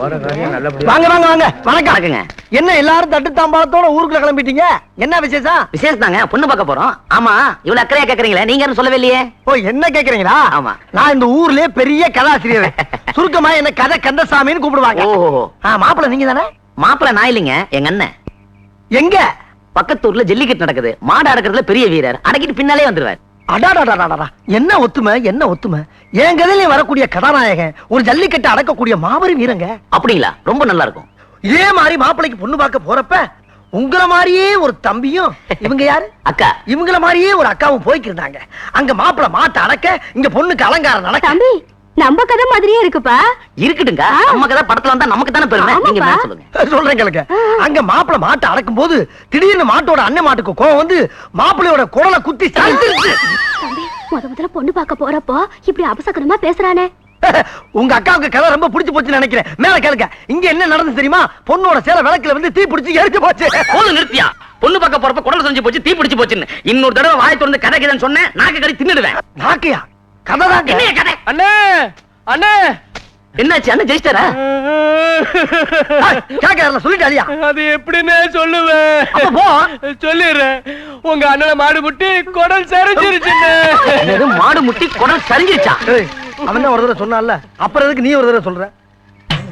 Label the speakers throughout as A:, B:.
A: வாங்க வாங்க வாங்க. வணக்கம். என்ன எல்லாரும் தட்டு தாம்பாளத்தோட ஊருக்குள்ள கிளம்பிட்டீங்க? என்ன விசேஷம்?
B: விசேஷம் தாங்க, பொண்ணு பார்க்க போறோம். ஆமா, இவ்வளவு அக்கறையா கேக்குறீங்களே, நீங்க யாரும் சொல்லவே இல்லையே.
A: ஓ, என்ன கேக்குறீங்களா?
B: ஆமா,
A: நான் இந்த ஊர்லயே பெரிய கதாசிரியர். சுருக்கமா என்ன கதை கந்தசாமின்னு கூப்பிடுவாங்க.
B: ஓஹோ.
A: மாப்பிள்ள நீங்க தானே?
B: மாப்பிள்ள நான் இல்லைங்க, எங்க அண்ணன்.
A: எங்க?
B: பக்கத்தூர்ல ஜல்லிக்கட்டு நடக்குது, மாடு அடக்கிறதுல பெரிய வீரர், அடக்கிட்டு பின்னாலே வந்துருவார்.
A: அடாடாடாடா, என்ன ஒத்துமை, என்ன ஒத்துமை. என் கதையில வரக்கூடிய கதாநாயகன் ஒரு ஜல்லிக்கட்டு அடக்கக்கூடிய மாபெரும் வீரங்க.
B: அப்படிங்களா? ரொம்ப நல்லா இருக்கும்.
A: இதே மாதிரி மாப்பிள்ளைக்கு பொண்ணு பார்க்க போறப்ப உங்கள மாதிரியே ஒரு தம்பியும், இவங்க யாரு
B: அக்கா,
A: இவங்கள மாதிரியே ஒரு அக்காவும் போய்க்கிருந்தாங்க. அங்க மாப்பிள்ள மாட்டை அடக்க, இங்க பொண்ணுக்கு அலங்காரம் நடக்க.
C: தம்பி, நம்ம கதை மாதிரியே இருக்குப்பா.
B: இருக்கட்டுங்க, நம்ம கதை படத்துல வந்தா நமக்கு தானே பெருமை. நீங்க மேல சொல்லுங்க.
A: சொல்றேன் கேளுங்க. அங்க மாப்பிள்ள மாட்டை அடக்கும் போது திடீர்னு மாட்டோட அண்ணன் மாட்டுக்கு கோவம் வந்து மாப்பிள்ளையோட குடலை குத்தி சாய்ச்சிருச்சு.
C: தம்பி, முதல்ல பொண்ணு பார்க்க போறப்போ இப்படி அபசகரமா பேசுறானே.
A: உங்க அக்காவுக்கு கதை ரொம்ப பிடிச்சு போச்சுன்னு நினைக்கிறேன். மேல கேளுங்க. இங்க என்ன நடந்து தெரியுமா? பொண்ணோட சேலை விளக்குல வந்து தீ பிடிச்சு எரிச்சு போச்சு.
B: போதும், நிறுத்தியா. பொண்ணு பார்க்க போறப்ப குடல் செஞ்சு போச்சு, தீ பிடிச்சு போச்சுன்னு இன்னொரு தடவை வாயை திறந்து கதை கதைன்னு சொன்னேன், நாக்கு கறி தின்னுடுவேன்.
A: நாக்கையா? கதைதான்.
B: என்ன கதை?
A: அண்ணே அண்ணே,
B: என்னாச்சு? அண்ணன் ஜெயிச்சிட்டாரா?
A: கேட்க சொல்லிட்டாலியா?
D: அது எப்படின்னு சொல்லுவேன். சொல்லிடுறேன். உங்க அண்ணனை மாடு முட்டி குடல் சரிஞ்சிருச்சு.
B: மாடு முட்டி குடல் சரிஞ்சிருச்சா?
A: அவன் தான் ஒரு தடவை சொன்னான்ல, அப்புறம் எதுக்கு நீ ஒரு தடவை சொல்ற?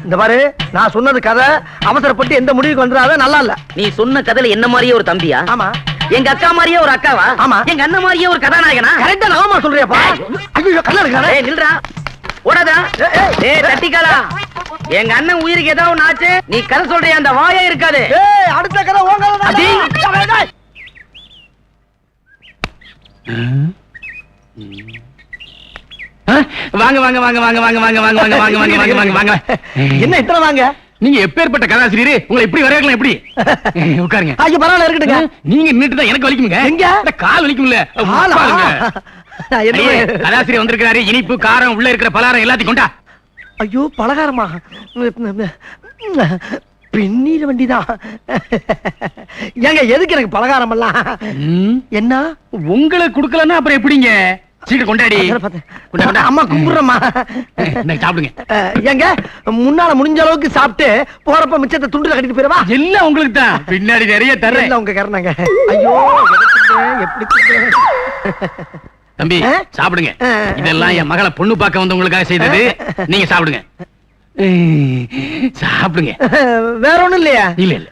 A: இந்த பாரு, நான் சொன்னது கதை. அவசரப்பட்டு எந்த முடிவுக்கு வந்துடாத, நல்லா இல்ல.
B: நீ சொன்ன கதையில என்ன மாதிரியே ஒரு தம்பியா?
A: ஆமா.
B: எங்க அக்கா மாதிரியே ஒரு அக்காவா?
A: ஆமா.
B: எங்க அண்ணன் மாதிரியே ஒரு கதாநாயகனா?
A: கரெக்டா நாம சொல்றியாப்பா? ஐயோ, கல்ல இருக்கானே.
B: ஏய் நில்றா, ஓடாதா. ஏய் தட்டிக்காலா, எங்க அண்ணன் உயிருக்கு ஏதாவது ஒண்ணு ஆச்சு, நீ கதை சொல்றியா? அந்த வாயே இருக்காது.
A: ஏய், அடுத்த கதை ஓங்கறதா?
D: வாங்க வாங்க வாங்க வாங்க வாங்க வாங்க வாங்க வாங்க வாங்க வாங்க வாங்க வாங்க வாங்க.
A: என்ன இத்தனை வாங்க?
D: நீங்க எப்பேற்பட்ட கதாசிரியர், உங்களை இப்படி வரையலாம் எப்படி? உட்காருங்க.
A: ஐயோ, பரவாயில்ல, இருக்கட்டுங்க.
D: நீங்க நின்னுட்டு தான் எனக்கு வலிக்குங்க.
A: எங்க?
D: கால் வலிக்கும்ல. கதாசிரியர் வந்திருக்காரு. இனிப்பு காரம் உள்ள இருக்கிற பலகாரம் எல்லாத்தையும் கொண்டா.
A: ஐயோ, பலகாரமா? பெண்ணீர் வண்டிதான். ஏங்க, எதுக்கு எனக்கு பலகாரம் எல்லாம்? என்ன
D: உங்களுக்கு கொடுக்கலன்னா அப்புறம் எப்படிங்க? சீக்கிரம் கொண்டாடி.
A: அம்மா கும்பிடுறமா.
D: சாப்பிடுங்க.
A: ஏங்க, முன்னால முடிஞ்ச அளவுக்கு சாப்பிட்டு போறப்ப மிச்சத்தை துண்டுல கட்டிட்டு போயிடவா?
D: எல்லாம் உங்களுக்கு தான், பின்னாடி நிறைய தர்றேன்.
A: உங்க கரணங்க. ஐயோ, எப்படி
D: தம்பி சாப்பிடுங்க. இதெல்லாம் என் மகளை பொண்ணு பார்க்க வந்தவங்களுக்காக செய்தது. நீங்க சாப்பிடுங்க. சாப்பிடுங்க.
A: வேற ஒண்ணும் இல்லையா?
D: இல்ல இல்ல,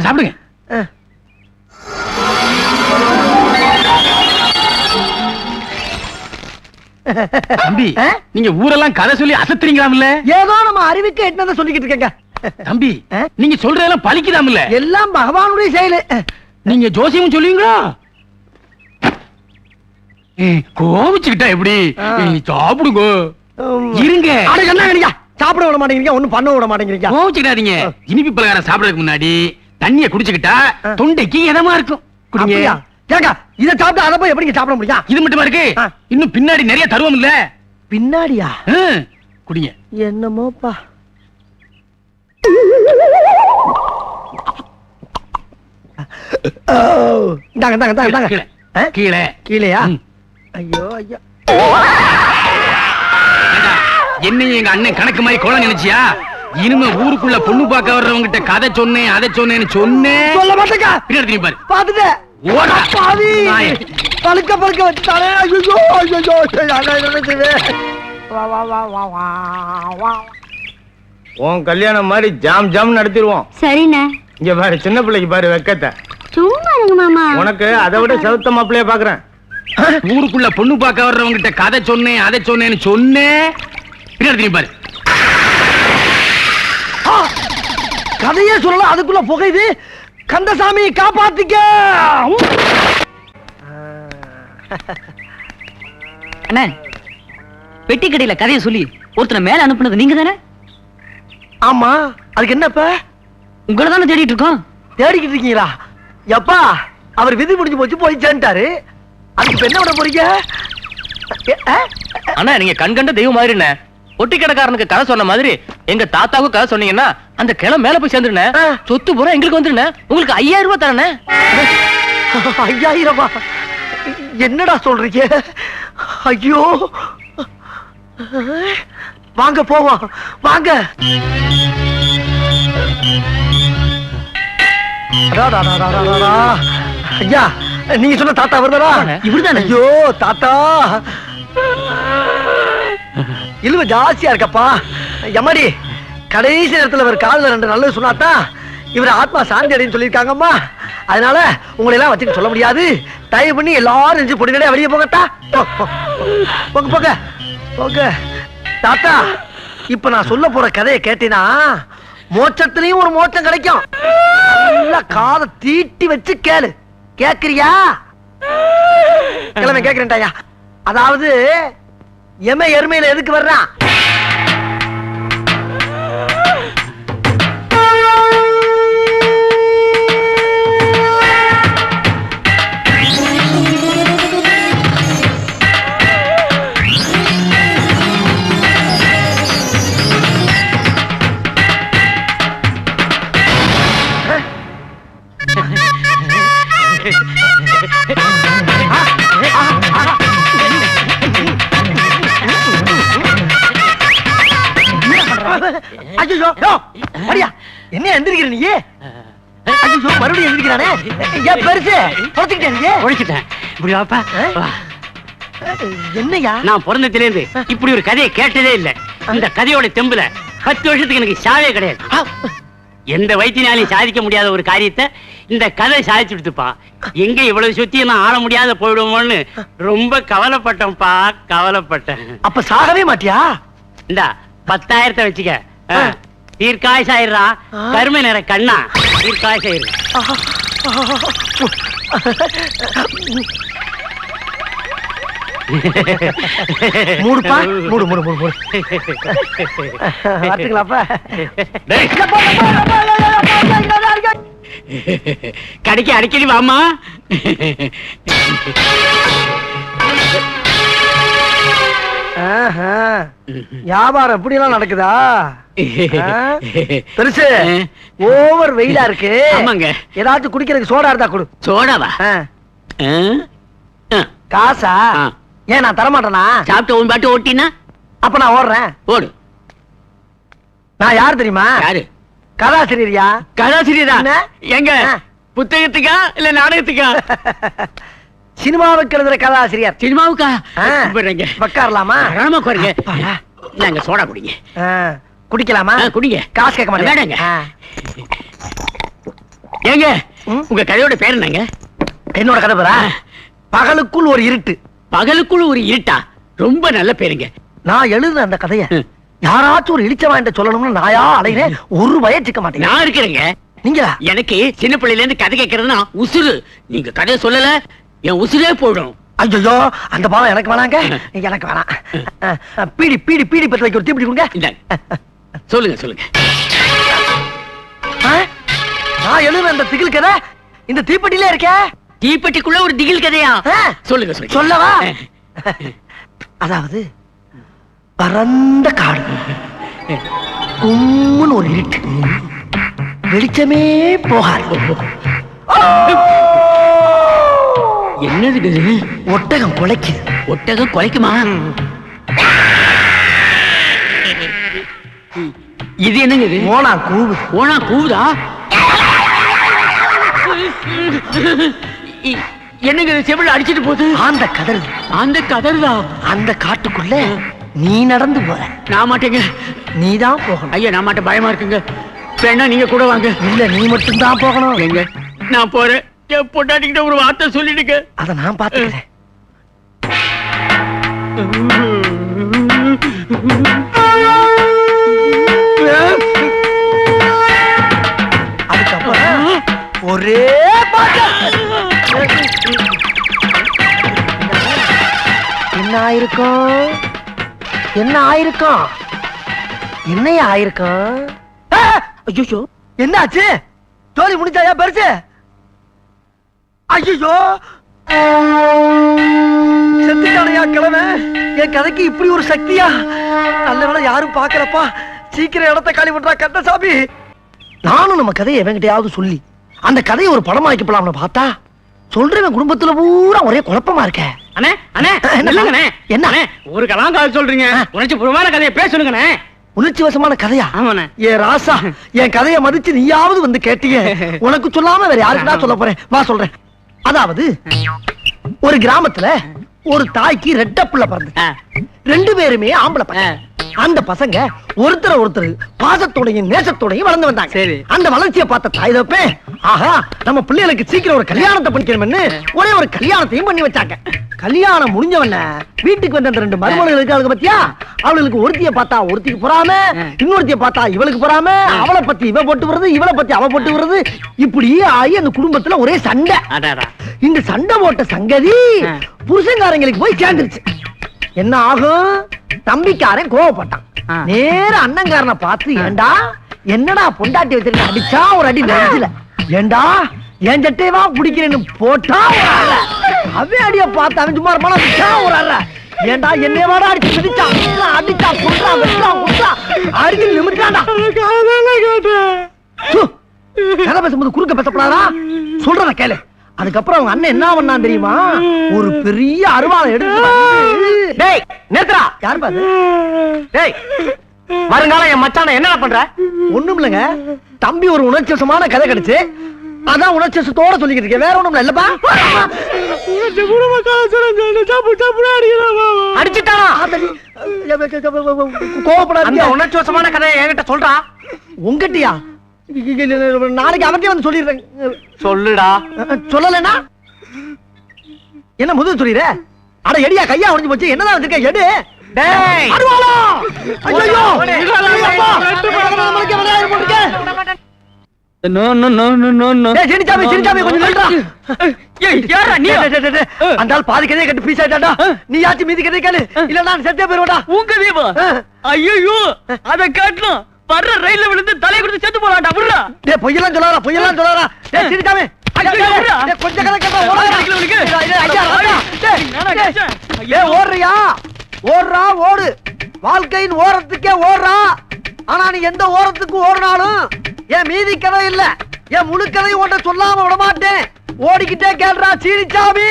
D: சாப்பிடுங்க. தம்பி, நீங்க ஊரெல்லாம் கதை சொல்லி அசத்துறீங்களாம்ல?
A: ஏதோ நம்ம அறிவுக்கு என்ன சொல்லிக்கிட்டு இருக்கேங்க.
D: தம்பி, நீங்க சொல்றதெல்லாம் பலிக்குதாம்ல?
A: எல்லாம் பகவானுடைய செயலு. நீங்க
D: ஜோசியம் சொல்லுவீங்களா? கோவிச்சுக்கிட்டா எப்படி? சாப்பிடுங்க. இருங்க.
A: என்ன சாப்பிட விட மாட்டேங்கிறீங்க, ஒண்ணும் பண்ண விட மாட்டேங்கிறீங்க.
D: கோவிச்சுக்கிட்டாதீங்க. இனிப்பு பலகாரம் சாப்பிடறதுக்கு முன்னாடி தண்ணிய குடிச்சுக்கிட்டா தொண்டைக்கு இதமா இருக்கும். குடிங்க.
A: ஏங்க, இத சாப்பிட்டா அத போய் எப்படிங்க சாப்பிட முடியும்?
D: இது மட்டுமா இருக்கு, இன்னும் பின்னாடி நிறைய தருவோம் இல்ல?
A: பின்னாடியா?
D: குடிங்க.
A: என்னமோப்பா. இந்தாங்க இந்தாங்க இந்தாங்க.
D: கீழே
A: கீழேயா? ஐயோ ஐயா.
D: என்னையும் எங்க அண்ணன் கணக்கு மாதிரி கொலை நினைச்சியா? இனிமே ஊருக்குள்ள பொண்ணு பார்க்க வர்றவங்க கிட்ட கதை சொன்னேன், அதை சொன்னேன்னு சொன்னேன்.
A: சொல்ல மாட்டேங்க.
D: பின்னாடி பாரு.
A: பாத்துட்டு பழுக்க பழுக்க வச்சுட்டாலே. ஐயோ ஐயோ.
E: உன் கல்யாணம் மாதிரி ஜாம் ஜாம் நடத்திடுவோம்.
C: சரிண்ணே.
E: இங்க பாரு, சின்ன பிள்ளைக்கு பாரு வெக்கத்தை.
C: சும்மா இருங்க மாமா.
E: உனக்கு அதை விட செலுத்த மாப்பிள்ளைய பாக்குறேன்.
D: ஊருக்குள்ள பொண்ணு பார்க்க வர்றவங்க கிட்ட கதை சொன்னேன், அதை சொன்னேன்னு சொன்னேன். பின்னாடி பாரு.
A: கதையே சொல்லலாம், அதுக்குள்ள புகையுது. கந்தசாமி காப்பாத்திக்க.
B: அண்ணே, பெட்டி கடையில கதையை சொல்லி ஒருத்தனை மேல அனுப்புனது நீங்க தானே?
A: ஆமா. அதுக்கு என்னப்ப?
B: உங்களை தானே தேடிட்டு இருக்கோம்.
A: தேடிக்கிட்டு இருக்கீங்களா? எப்பா, அவர் விதி முடிஞ்சு போச்சு, போய் சேர்ந்துட்டாரு. அதுக்கு என்ன பண்ண போறீங்க?
D: அண்ணா, நீங்க கண்கண்ட தெய்வம் மாதிரி. ஒட்டி கடைக்காரனுக்கு கதை சொன்ன மாதிரி எங்க தாத்தாவுக்கு கதை சொன்னீங்கன்னா அந்த கிளை மேல போய் சேர்ந்துருனே. சொத்து பூரா எங்களுக்கு வந்துருனே. உங்களுக்கு 5000 ரூபாய் தரனே.
A: 5000? என்னடா சொல்றீங்க? ஐயோ, வாங்க போவோம் வாங்க. ஐயா, நீங்க சொன்ன தாத்தா வருதா?
D: இவர்தானே?
A: ஐயோ தாத்தா, இழுவ ஜாஸ்தியா இருக்கப்பா. எம்மாடி, கடைசி நேரத்துல ஒரு காதுல 2 நல்லது சொன்னாதான் இவர் ஆத்மா சாந்தி அடைன்னு சொல்லியிருக்காங்கம்மா. அதனால உங்களை எல்லாம் வச்சுக்க சொல்ல முடியாது. தயவு பண்ணி எல்லாரும் நெஞ்சு பொடிநடைய வெளியே போகட்டா. போங்க போங்க போங்க. தாத்தா, இப்ப நான் சொல்ல போற கதையை கேட்டீனா மோட்சத்திலையும் ஒரு மோட்சம் கிடைக்கும். நல்லா காதை தீட்டி வச்சு கேளு. கேக்குறியா? கிழமை கேக்குறேன்டாயா. அதாவது எருமையில எதுக்கு வர்றான்? ஐயோ, அடியா, என்ன எந்திரிக்கிற நீ? ஐயோ, மறுபடியும் எந்திரிக்கிறானே. ஏன் பெருசு
B: ஒழிச்சிட்டேன். இப்படி வாப்பா.
A: என்னையா?
B: நான் பிறந்ததிலிருந்து இப்படி ஒரு கதையை கேட்டதே இல்ல. இந்த கதையோட தெம்புல 10 வருஷத்துக்கு எனக்கு சாவே கிடையாது. எந்த வைத்தியனாலையும் சாதிக்க முடியாத ஒரு காரியத்தை இந்த கதை சாதிச்சு கொடுத்துப்பா. எங்க இவ்வளவு சுத்தி நான் ஆள முடியாத போயிடுவோம்னு ரொம்ப கவலைப்பட்டேன்ப்பா, கவலைப்பட்டேன்.
A: அப்ப சாகவே மாட்டியா?
B: இந்த 10,000 வச்சுக்க. தீர்க்காய் சாயிரா, கருமை நிற கண்ணா, தீர்க்காய் சாயிரு.
A: மூடுப்பா, மூடு மூடு மூடு மூடு. வரட்டுங்களாப்பா?
B: கடைக்கு அடிக்கடி வாமா.
A: வியாபாரம் எப்படி எல்லாம் நடக்குதா? பெருசு, ஓவர் வெயிலா இருக்கு.
B: ஆமாங்க.
A: ஏதாச்சும் குடிக்கிறதுக்கு சோடா இருந்தா கொடு.
B: சோடாவா?
A: காசா? ஏன் நான் தரமாட்டேனா?
B: சாப்பிட்ட உன் பாட்டு ஓட்டினா
A: அப்ப நான் ஓடுறேன்.
B: ஓடு.
A: நான் யார் தெரியுமா?
B: யாரு?
A: கதாசிரியரியா?
B: கதாசிரியரா?
A: என்ன?
B: எங்க புத்தகத்துக்கா இல்ல நாடகத்துக்கா?
A: சினிமாவுக்கு எழுதுற கதாசிரியர்.
B: சினிமாவுக்கா?
A: உட்காரலாமா?
B: உட்காருங்க. நாங்க சோடா குடிங்க.
A: குடிக்கலாமா?
B: குடிங்க.
A: காசு கேட்க மாட்டேங்க.
B: ஏங்க, உங்க கதையோட பேர் என்னங்க?
A: என்னோட கதை பேரா? பகலுக்குள் ஒரு இருட்டு.
B: பகலுக்குள் ஒரு இருட்டா? ரொம்ப நல்ல பேருங்க.
A: நான் எழுதுன அந்த கதைய யாராச்சும் ஒரு இழிச்ச வாங்கிட்ட சொல்லணும்னு நாயா அலைகிறேன். ஒரு வயச்சுக்க மாட்டேங்க.
B: நான் இருக்கிறேங்க.
A: நீங்க
B: எனக்கு சின்ன பிள்ளையில இருந்து கதை கேட்கறதுன்னா உசுறு. நீங்க கதையை சொல்லல என் உசுரே போயிடும்.
A: ஐயோ, அந்த பாவம் எனக்கு வேணாங்க. எனக்கு வேணாம். பீடி பீடி பீடி பத்து வைக்க ஒரு தீப்பிடி கொடுங்க.
B: சொல்லுங்க சொல்லுங்க.
A: நான் எழுதுன அந்த திகில் கதை இந்த தீப்பெட்டிலே இருக்கே.
B: தீப்பெட்டிக்குள்ள ஒரு திகில் கதையா? சொல்லுங்க சொல்லுங்க.
A: சொல்லவா? அதாவது பரந்த காடு, கும்முன்னு ஒரு இருட்டு, வெளிச்சமே போகாது.
B: என்னது?
A: ஒட்டகம் குலைக்குது.
B: ஒட்டகம் குலைக்குமா? இது என்னங்க? இது
A: ஓனா கூவு.
B: ஓனா கூவுதா? என்னங்க செவில அடிச்சிட்டு போகுது?
A: அந்த கதறுது.
B: அந்த கதறுதா? அந்த
A: காட்டுக்குள்ள நீ நடந்து போற.
B: நான் மாட்டேங்க.
A: நீதான் போகணும்.
B: ஐயா, நான் மாட்டேன், பயமா இருக்குங்க. வேணா நீங்க கூட வாங்க.
A: இல்ல, நீ மட்டும் தான் போகணும்.
B: எங்க? நான் போறேன். என் பொண்டாட்டிக்கிட்ட ஒரு வார்த்தை சொல்லிடுங்க.
A: அத நான் பாத்துக்கிறேன். அதுக்கப்புறம் ஒரே என்ன ஆயிருக்கும்? என்ன ஆயிருக்கும்? என்னைய ஆயிருக்கும்? ஐயோ, என்ன ஆச்சு? ஜோலி முடிஞ்சாயா பெருசு? ஐயோ, செத்துட்டானையா கிழமை? என் கதைக்கு இப்படி ஒரு சக்தியா? நல்ல வேளை யாரும் பாக்கலப்பா. சீக்கிரம் இடத்தை காலி பண்றா கந்தசாமி. நானும் நம்ம கதையை எவங்கிட்டயாவது சொல்லி அந்த கதையை ஒரு படமா வைக்கப்படலாம்னு பார்த்தா சொல்றேன் குடும்பத்துல பூரா ஒரே குழப்பமா இருக்க.
B: அண்ணே அண்ணே, என்ன
A: என்ன?
B: ஒரு கலாங்கால் சொல்றீங்க? உணர்ச்சி பூர்வமான கதையை பேசணுங்கண்ணே.
A: உணர்ச்சி வசமான கதையா?
B: ஆமாண்ணே.
A: ஏ ராசா, என் கதையை மதிச்சு நீயாவது வந்து கேட்டீங்க. உனக்கு சொல்லாம வேற யாருக்குடா சொல்ல போறேன்? வா சொல்றேன். அதாவது ஒரு கிராமத்துல ஒரு தாய்க்கு ரெட்ட பிள்ளை பிறந்து, ரெண்டு பேருமே ஆம்பளை பசங்க. அந்த பசங்க ஒருத்தர் பாசத்தோடையும் நேசத்தோடையும் வளர்ந்து வந்தாங்க.
B: சரி.
A: அந்த வளர்ச்சியை பார்த்த தாய் தப்பே, ஆஹா நம்ம பிள்ளைகளுக்கு சீக்கிரம் ஒரு கல்யாணத்தை பண்ணிக்கணும்னு ஒரே ஒரு கல்யாணத்தையும் பண்ணி வச்சாங்க. கல்யாணம் முடிஞ்சவன வீட்டுக்கு வந்த அந்த ரெண்டு மருமகள் இருக்காளுங்க பத்தியா, அவளுக்கு ஒருத்திய பார்த்தா ஒருத்திக்கு பொறாம, இன்னொருத்திய பார்த்தா இவளுக்கு பொறாம, அவளை பத்தி இவ போட்டு வருது, இவளை பத்தி அவ போட்டு வருது. இப்படி ஆகி அந்த குடும்பத்துல ஒரே சண்டை. இந்த சண்டை போட்ட சங்கதி புருஷங்காரங்களுக்கு போய் சேர்ந்துருச்சு. என்ன ஆகும்? தம்பிக்காரன் கோவப்பட்டான். நேர அண்ணங்காரனை பார்த்து, ஏண்டா என்னடா பொண்டாட்டி வச்சிருக்க, அடிச்சா ஒரு அடி நெஞ்சில, ஏண்டா என் சட்டையவா பிடிக்கிறேன்னு போட்டா ஒரு அற, அவன் அடிய பார்த்து அவன் சும்மா இருப்பானா, அடிச்சா ஒரு அற, ஏண்டா என்னைய வாடா அடிச்சு மிதிச்சா, அடிச்சா குடுறா வெட்டா குடுறா அடிச்சு நிமிட்டாண்டா. கதை பேசும்போது குறுக்க பேசப்படாதா, சொல்றத கேளு. அதுக்கப்புறம் அவங்க அண்ணன் என்ன பண்ணான் தெரியுமா? ஒரு பெரிய அருவாளை எடுத்து, டேய் நேத்ரா, யார் பாரு, டேய் வருங்காலம் என் மச்சான என்ன பண்ற? ஒண்ணும் இல்லங்க, தம்பி ஒரு உணர்ச்சிவசமான கதை கிடைச்சு, அதான் உணர்ச்சிவசத்தோட சொல்லிக்கிட்டு இருக்கேன், வேற ஒண்ணும் இல்லப்பா. அடிச்சுட்டானா? கோவப்படாத, உணர்ச்சிவசமான கதையை என்கிட்ட சொல்றா. உங்கட்டியா? நாளைக்கு அவர்கிட்ட வந்து சொல்லிடுறேன். சொல்லுடா. சொல்லலனா என்ன முதல் சொல்லிடுற? அட எடியா, கையா உடைஞ்சு போச்சு, என்னதான் வச்சிருக்க? எடு. டேய் அருவாளா, ஐயோ
D: no no no no no.
A: டேய் சினிச்சாமி, சினிச்சாமி கொஞ்சம் நில்றா. ஏய் யாரா நீ? அந்த ஆள் பாதி கதையை கட்டி பீஸ் ஆயிட்டாடா. நீ யாச்சு மீதி கதையை கேளு, இல்ல நான் செத்தே போயிடுவேன்டா.
D: உன் கதையவா? ஐயோ, அத காட்டணும். வர்ற ரயில்ல விழுந்து தலை கொடுத்து செத்து போலாம்டா. விடுடா.
A: டேய் பொய்யெல்லாம் சொல்லாதடா, பொய்யெல்லாம் சொல்லாதடா. டேய் சினிச்சாமி, டேய் கொஞ்சம் கதை கேட்டா ஓடுடா. டேய் ஓடுறியா? ஓடுறா ஓடு, வாழ்க்கையின் ஓரத்துக்கே ஓடுறா. ஆனா நீ எந்த ஓரத்துக்கு ஓடுனாலும் என் மீதி கதை இல்ல, என் முழு கதையும் ஒன்றை சொல்லாம விட மாட்டேன். ஓடிக்கிட்டே கேள்றா சீனிச்சாமி.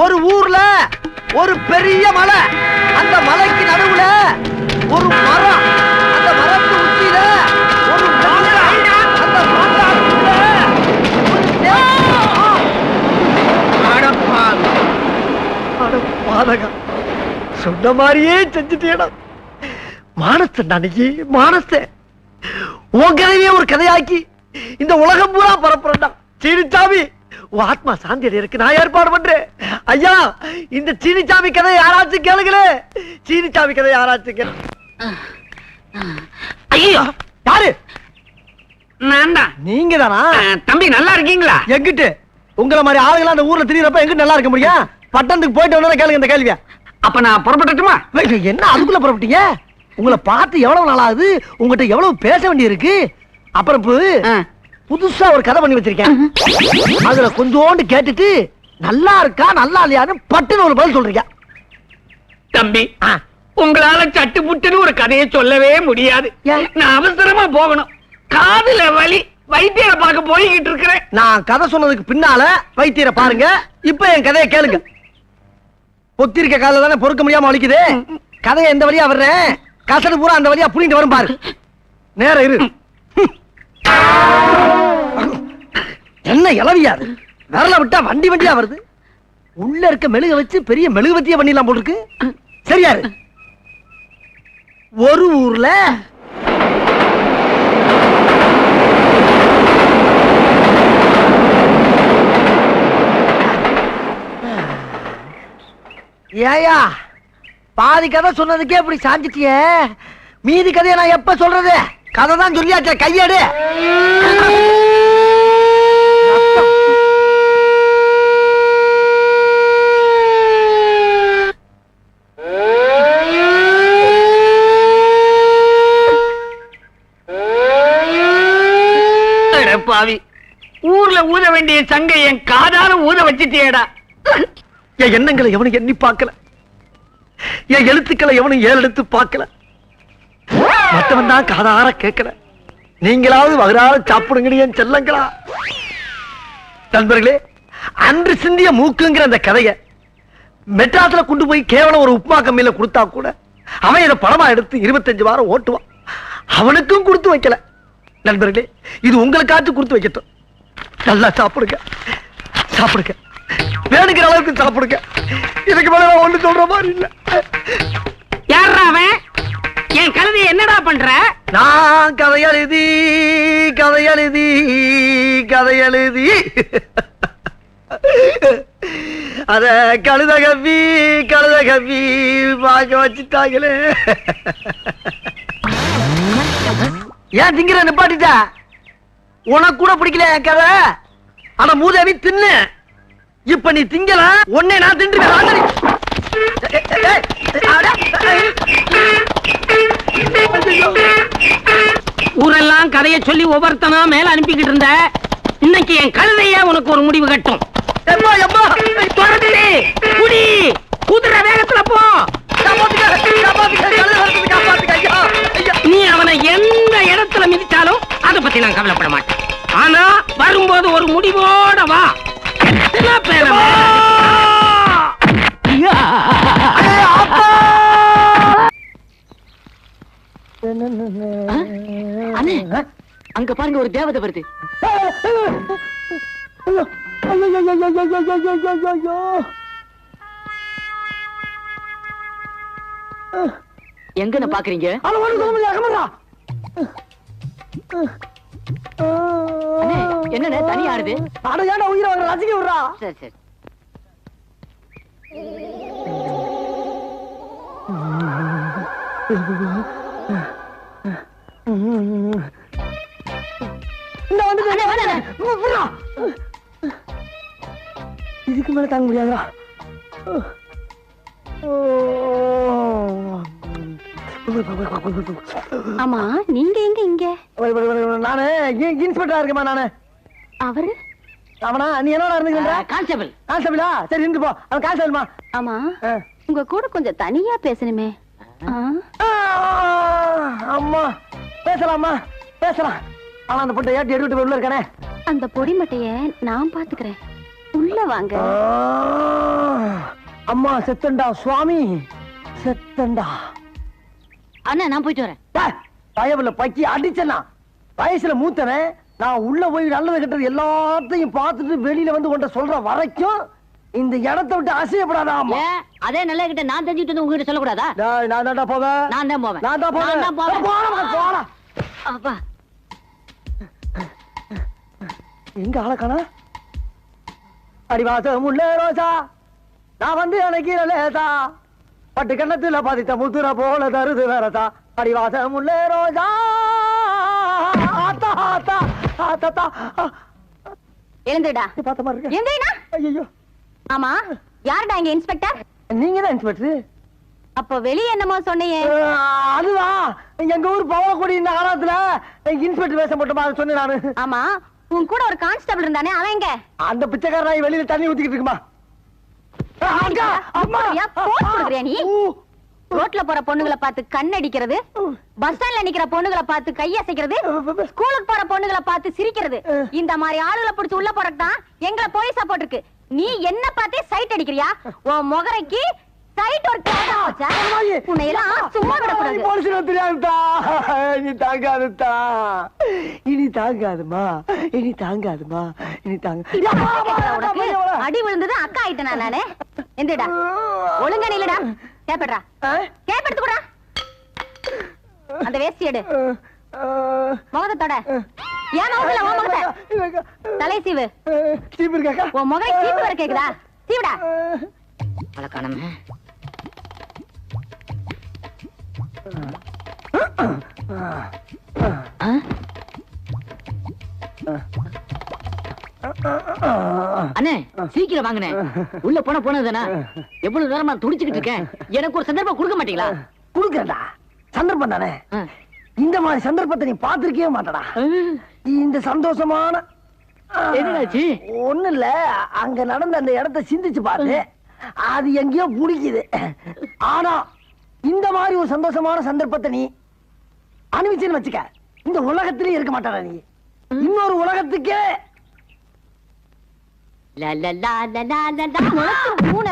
A: ஒரு ஊர்ல ஒரு பெரிய மலை, அந்த மலைக்கு நடுவுல ஒரு மரம், அந்த மரத்து உச்சியில ஒரு மாங்காய், அந்த மாங்காய்க்குள்ள ஒரு பாதகம். சொன்ன மாதிரியே செஞ்சுட்டேடா. மானஸ்தன் அன்னைக்கு மானஸ்த உன் கதையே ஒரு கதையாக்கி இந்த உலகம் பூரா பரப்புறா. சீனிச்சாமி, உன் ஆத்மா சாந்தி அடையறதுக்கு நான் ஏற்பாடு பண்றேன். ஐயா, இந்த சீனிச்சாமி கதை யாராச்சும் கேளுங்களே. சீனிச்சாமி கதை யாராச்சும் கேளு.
B: ஐயோ,
A: யாரு?
B: நான் தான்.
A: நீங்க தானா?
B: தம்பி நல்லா இருக்கீங்களா?
A: எங்கிட்டு உங்களை மாதிரி ஆளுங்களா அந்த ஊர்ல திரியறப்ப எங்கிட்டு நல்லா இருக்க முடியும்? பட்டணத்துக்கு போயிட்டு வந்தா கேளுங்க இந்த கேள்வியா.
B: அப்ப நான் புறப்பட்டுமா?
A: என்ன அதுக்குள்ள புறப்பட்டீங்க? உங்களை பார்த்து எவ்வளவு நாளாகுது, உங்ககிட்ட எவ்வளவு பேச வேண்டி இருக்கு. அப்புறம் புதுசா ஒரு கதை பண்ணி வச்சிருக்கேன். அதுல கொஞ்சோண்டு கேட்டுட்டு நல்லா இருக்கா நல்லா இல்லையான்னு பட்டுன்னு ஒரு பதில் சொல்றீங்க.
B: தம்பி, உங்களால சட்டு புட்டுன்னு ஒரு கதையை சொல்லவே முடியாது. நான் அவசரமா போகணும். காதுல வலி, வைத்தியரை பார்க்க போய்கிட்டு இருக்கிறேன்.
A: நான் கதை சொன்னதுக்கு பின்னால வைத்தியரை பாருங்க. இப்ப என் கதையை கேளுங்க. பொத்திருக்க கால தானே பொறுக்க முடியாம வலிக்குது. கதையை எந்த வழியா வர்றேன், கசடு பூரா அந்த வழியா புடிங்கிட்டு வரும் பாரு. நேரம் இரு. என்ன இளவியாது, விரல விட்டா வண்டி வண்டியா வருது. உள்ள இருக்க மெழுக வச்சு பெரிய மெழுகுவத்திய பண்ணிடலாம் போல் இருக்கு. சரியாரு. ஒரு ஊர்ல ஏயா பாதி கதை சொன்னதுக்கே இப்படி சாஞ்சிட்டிய, மீதி கதையை நான் எப்ப சொல்றது? கதை தான் சொல்லியாச்சே, கையெடு.
B: பாவி, ஊர்ல ஊத வேண்டிய சங்கை என் காதால ஊத வச்சிட்டியேடா.
A: என் எண்ணங்களை எவனும் எண்ணி பார்க்கல, என் எழுத்துக்களை எவனும் ஏறெடுத்து பார்க்கல. மற்றவன் தான் காதார கேட்கல. நீங்களாவது வகுறார சாப்பிடுங்க என் செல்லங்களா. நண்பர்களே, அன்று சிந்திய மூக்குங்கிற அந்த கதைய மெட்ராஸ்ல கொண்டு போய் கேவலம் ஒரு உப்புமா கம்மியில கொடுத்தா கூட அவன் இதை பணமா எடுத்து 25 வாரம் ஓட்டுவான். அவனுக்கும் கொடுத்து வைக்கல. நண்பர்களே, இது உங்களுக்காச்சும் கொடுத்து வைக்கட்டும். நல்லா சாப்பிடுங்க, சாப்பிடுங்க, வேணுங்கிற அளவுக்கு சாப்பிடுங்க. எனக்கு மேல ஒண்ணு சொல்ற மாதிரி இல்ல.
B: யாரா அவன்? என் கழுதையை என்னடா பண்ற?
A: நான் கதையெழுதி கதையெழுதி கதையெழுதி அத கழுத கவி பார்க்க வச்சுட்டாங்களே. ஏன் திங்கிற நிப்பாட்டிட்ட? உனக்கு கூட பிடிக்கல என் கதை. ஆனா மூதேவி தின்னு. இப்ப நீ திங்கல, உன்னை நான் தின்றுவேன்.
B: ஊரெல்லாம் கதையை சொல்லி ஒவ்வொருத்தனா மேல அனுப்பிக்கிட்டு இருந்த. இன்னைக்கு என் கழுதைய உனக்கு ஒரு முடிவு கட்டும். குடி, குதிரை வேகத்துல போ. நீ அவனை எந்த இடத்துல மிதிச்சாலும் அதை பத்தி நான் கவலைப்பட மாட்டேன். ஆனா வரும்போது ஒரு முடிவோட வா.
F: அங்க பாருங்க, ஒரு தேவதை வருது. எங்கன்னு பாக்குறீங்க? என்ன தனியா ஆடுது?
A: உயிரை ரசிக்க விடுறா.
F: சரி சரி.
A: இதுக்கு மேல தாங்க முடியாதா?
C: ஆமா, நீங்க எங்க இங்க?
A: நானு இன்ஸ்பெக்டரா இருக்கேமா. நானு
C: அவரு
A: அவனா? நீ என்னோட இருந்துக்கிற?
F: கான்ஸ்டபிள்.
A: கான்ஸ்டபிளா? சரி இருந்து போ. அவன் கான்ஸ்டபிள்மா.
C: ஆமா, உங்க கூட கொஞ்சம் தனியா பேசணுமே.
A: அம்மா பேசலாமா? பேசலாம். ஆனா அந்த பொட்டை ஏட்டி எடுத்துட்டு உள்ள இருக்கானே.
C: அந்த பொடி மட்டைய நான் பாத்துக்கிறேன். உள்ள வாங்க.
A: அம்மா செத்தண்டா சுவாமி, செத்தண்டா.
F: அண்ணா நான் போயிட்டு வரேன்.
A: பயவுல பக்கி அடிச்சனா. வயசுல மூத்தவன். நான் உள்ள போய் நல்லது கெட்டது எல்லாத்தையும் பார்த்துட்டு வெளியில வந்து கொண்ட சொல்ற வரைக்கும் இந்த இடத்தை விட்டு அசையப்படாதா?
F: அதே நல்ல கிட்ட நான் தெரிஞ்சுட்டு வந்து உங்ககிட்ட சொல்லக்கூடாதா?
A: நான் தான்டா போவேன்.
F: நான் தான் போவேன்.
A: நான் தான் போவேன். போடா.
F: அப்பா
A: எங்க ஆளக்கானா? அடிவாச முள்ள ரோசா, நான் வந்து எனக்கு லேசா, பட்டு கண்ணத்துல பதித்த முத்துற போல தருது வேறதா. அடிவாச முள்ள ரோசா. ஆத்தா ஆத்தா ஆத்தா.
C: எழுந்துடா.
A: பார்த்த மாதிரி இருக்கு.
C: எழுந்துடா.
A: ஐயோ.
C: ஆமா, யாருடா இங்க இன்ஸ்பெக்டர்?
A: நீங்க தான் இன்ஸ்பெக்டர்.
C: அப்ப வெளியே என்னமோ சொன்னீங்க?
A: அதுதான் எங்க ஊர் பவளக்குடி இந்த காலத்துல இன்ஸ்பெக்டர் வேஷம் போட்டுமா சொன்னேன் நானு.
C: ஆமா, உன் கூட ஒரு கான்ஸ்டபிள் இருந்தானே, அவன் எங்க?
A: அந்த பிச்சைக்காரனாய் வெளியில தண்ணி ஊத்திக்கிட்டு இருக்குமா.
C: நீ ரோட்ல போற பொண்ணுங்களை பார்த்து கண்ணடிக்கிறது, பஸ் ஸ்டாண்ட்ல நிக்கிற பொண்ணுகளை பார்த்து கையசைக்கிறது, ஸ்கூலுக்கு போற பொண்ணுகளை பார்த்து சிரிக்கிறது, இந்த மாதிரி ஆளுகளை பிடிச்சு உள்ள போறதுதான் எங்களை போலீஸா போட்டிருக்கு. நீ என்ன பார்த்தே சைட் அடிக்கிறியா? உன் முகரைக்கு சைட் ஒரு உன்னை எல்லாம் சும்மா விடக்கூடாது.
A: போலீஸ் தெரியாதுதா. இனி தாங்காதுதா. இனி தாங்காதுமா. இனி தாங்காதுமா. இனி தாங்க.
C: அடி விழுந்தது அக்கா ஆயிட்டேனா நானே? எந்தடா ஒழுங்கா நில்லுடா. கேப்படா, கேப்படுத்து கூட. அந்த வேஷ்டி எடு. முகத்தோட ஏன் முகத்துல உன் முகத்தை தலை சீவு.
A: சீவு இருக்காக்கா?
C: உன் முகை சீவு வர கேக்குதா? சீவுடா.
F: வழக்கானமே. அண்ணே சீக்கிரம் வாங்கண்ணே. உள்ள போனதுதானா? எவ்வளவு நேரமா துடிச்சுக்கிட்டு இருக்கேன். எனக்கு ஒரு சந்தர்ப்பம் கொடுக்க மாட்டீங்களா?
A: குடுக்கறடா. சந்தர்ப்பம் தானே. இந்த மாதிரி சந்தர்ப்பத்தை நீ பாத்திருக்கவே மாட்டடா. இந்த சந்தோஷமான
F: என்னாச்சு?
A: ஒண்ணு இல்ல, அங்க நடந்த அந்த இடத்தை சிந்திச்சு பாரு. அது எங்கேயோ புடிக்குது. ஆனா இந்த மாதிரி ஒரு சந்தோஷமான சந்தர்ப்பத்தை நீ அனுபவிச்சுன்னு வச்சுக்க, இந்த உலகத்திலே இருக்க மாட்டாடா நீ. இன்னொரு உலகத்துக்கே
C: மூணு